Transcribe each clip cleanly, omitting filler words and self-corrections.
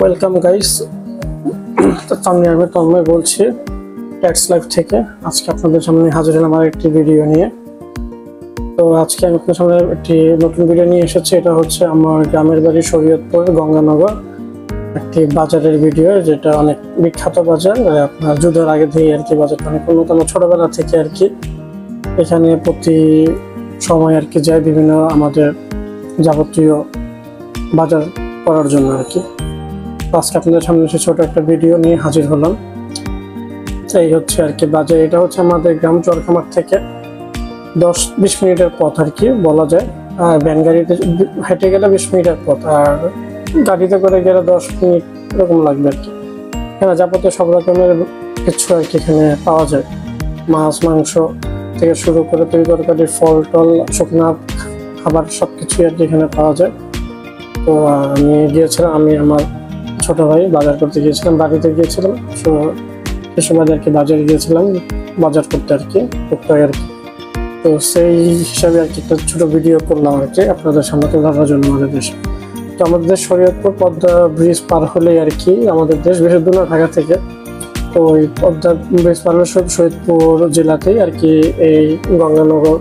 Welcome guys. আমি তন্ময় বলছি tax life থেকে। আজকে আপনাদের সামনে হাজির হলাম আমার একটি ভিডিও নিয়ে। তো আজকে আমি আপনাদের সামনে একটি নতুন ভিডিও নিয়ে এসেছি। এটা হচ্ছে আমার গ্রামের বাড়ি শরীয়তপুর গঙ্গানগর একটি বাজারের ভিডিও, যেটা অনেক বিখ্যাত বাজার। আপনার যুদ্ধের আগে থেকে আর কি বাজারটা অনেক উন্নত, ছোটবেলা থেকে আর কি এখানে প্রতি সময় আর কি যায় বিভিন্ন আমাদের যাবতীয় বাজার করার জন্য আর কি। আজকে আপনাদের সামনে এসে ছোট একটা ভিডিও নিয়ে হাজির হলাম। এই হচ্ছে আর কি বাজার। এটা হচ্ছে আমাদের গ্রাম চরখামার থেকে 10-20 মিনিটের পথ আর কি বলা যায়। আর ভ্যান গাড়িতে হেঁটে গেলে 20 মিনিটের পথ, আর গাড়িতে করে গেলে 10 মিনিট এরকম লাগবে আর কি। এখানে যাবতীয় সব রকমের কিছু আর কি এখানে পাওয়া যায়। মাছ মাংস থেকে শুরু করে তরকারি, ফল টল, শুকনা খাবার সবকিছুই আর কি এখানে পাওয়া যায়। তো আমি গিয়েছিলাম, আমি আমার ছোট ভাই বাজার করতে গিয়েছিলাম, বাড়িতে গিয়েছিলাম। সে সময় আর কি বাজারে গিয়েছিলাম বাজার করতে আর কি, টুকটাক আর কি। তো সেই হিসাবে আর কি একটা ছোট ভিডিও করলাম আর কি আপনাদের সামনে তুলে ধরার জন্য আমাদের দেশে। তো আমাদের দেশ শরীয়তপুর পদ্মা ব্রিজ পার হলেই আর কি আমাদের দেশ, বেশি দূর না ঢাকা থেকে। তো ওই পদ্মা ব্রিজ পার হলে শরীয়তপুর জেলাতেই আর কি এই গঙ্গানগর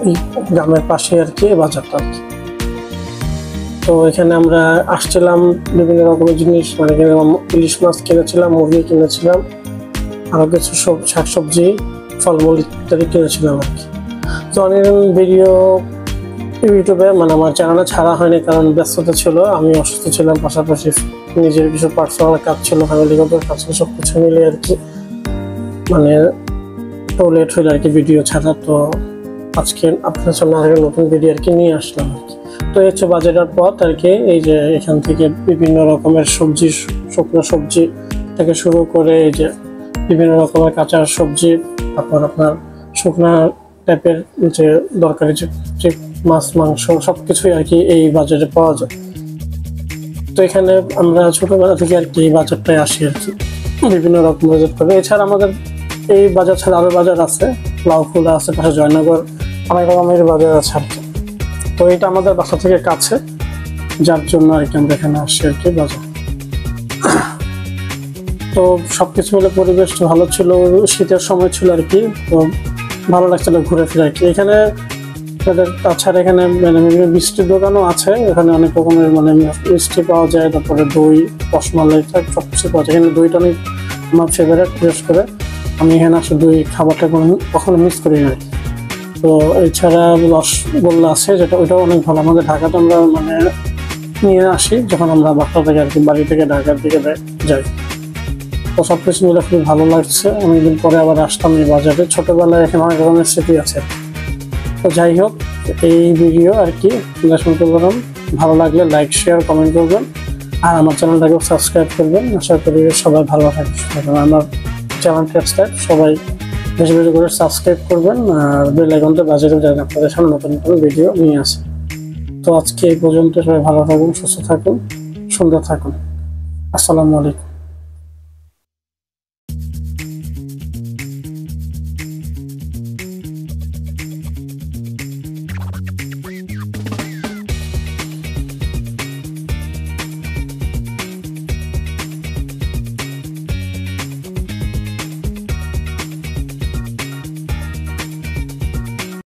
এই গ্রামের পাশে আর কি বাজারটা আর কি। তো এখানে আমরা আসছিলাম বিভিন্ন রকমের জিনিস, মানে ইলিশ মাছ কিনেছিলাম, মুরগি কিনেছিলাম, আরো কিছু শাকসবজি, ফলমূল ইত্যাদি কিনেছিলাম আর কি। তো অনেক ভিডিও ইউটিউবে মানে আমার চ্যানেলে ছাড়া হয়নি, কারণ ব্যস্ততা ছিল, আমি অসুস্থ ছিলাম, পাশাপাশি নিজের কিছু পার্সোনাল কাজ ছিল, ফ্যামিলিগত কাজ ছিল, সবকিছু মিলে আর কি মানে একটু লেট হইল আর কি ভিডিও ছাড়া। তো আজকে আপনার সামনে আরেকটা নতুন ভিডিও আর কি নিয়ে আসলাম আর কি। তো এই হচ্ছে বাজারের পথ আর কি। এই যে এখান থেকে বিভিন্ন রকমের সবজি, শুকনো সবজি থেকে শুরু করে এই যে বিভিন্ন রকমের কাঁচা সবজি, তারপর আপনার শুকনা টাইপের যে দরকারি যে মাছ মাংস সবকিছুই আর কি এই বাজারে পাওয়া যায়। তো এখানে আমরা ছোটবেলা থেকে আর কি এই বাজারটায় আসি আর কি, বিভিন্ন রকম বাজার করে। এছাড়া আমাদের এই বাজার ছাড়া আরো বাজার আছে, লাউফুলা আছে, পাশে জয়নগর, অনেক রকমের বাজার আছে আর কি। তো এটা আমাদের বাসা থেকে কাছে, যার জন্য আর কি আমরা এখানে আসি আর কি বাজার। তো সবকিছু মিলে পরিবেশটা ভালো ছিল, শীতের সময় ছিল আর কি। তো ভালো লাগছিল ঘুরে ফিরে আর কি। এখানে তাছাড়া এখানে মানে বিভিন্ন মিষ্টির দোকানও আছে, এখানে অনেক রকমের মানে মিষ্টি পাওয়া যায়, তারপরে দই, রসমালাই সব কিছু পাওয়া যায়। এখানে দইটা অনেক আমার ফেভারিট, বিশেষ করে আমি এখানে আসলে দই খাবারটা কখনো মিস করি না। তো এছাড়া রসগোল্লা আছে, যেটা ওইটাও অনেক ভালো। আমাদের ঢাকাতে আমরা মানে নিয়ে আসি যখন আমরা বাসা থেকে আর কি, বাড়ি থেকে ঢাকার দিকে যাই। তো সব কিছু মিলে খুবই ভালো লাগছে। অনেকদিন পরে আবার আসতাম এই বাজারে। ছোটবেলায় এখানে অনেক রকমের স্মৃতি আছে। তো যাই হোক, এই ভিডিও আর কি শুনতে পারলাম, ভালো লাগলে লাইক শেয়ার কমেন্ট করবেন, আর আমার চ্যানেলটাকেও সাবস্ক্রাইব করবেন। আশা করি সবাই ভালো থাকবেন। আমার চ্যানেলটা সবাই বেশি বেশি করে সাবস্ক্রাইব করবেন, আর বেল আইকনটা বাজিয়ে দেবেন আপনাদের সামনে নতুন নতুন ভিডিও নিয়ে আসে। তো আজকে এই পর্যন্ত, সবাই ভালো থাকুন, সুস্থ থাকুন, সুন্দর থাকুন। আসসালামু আলাইকুম।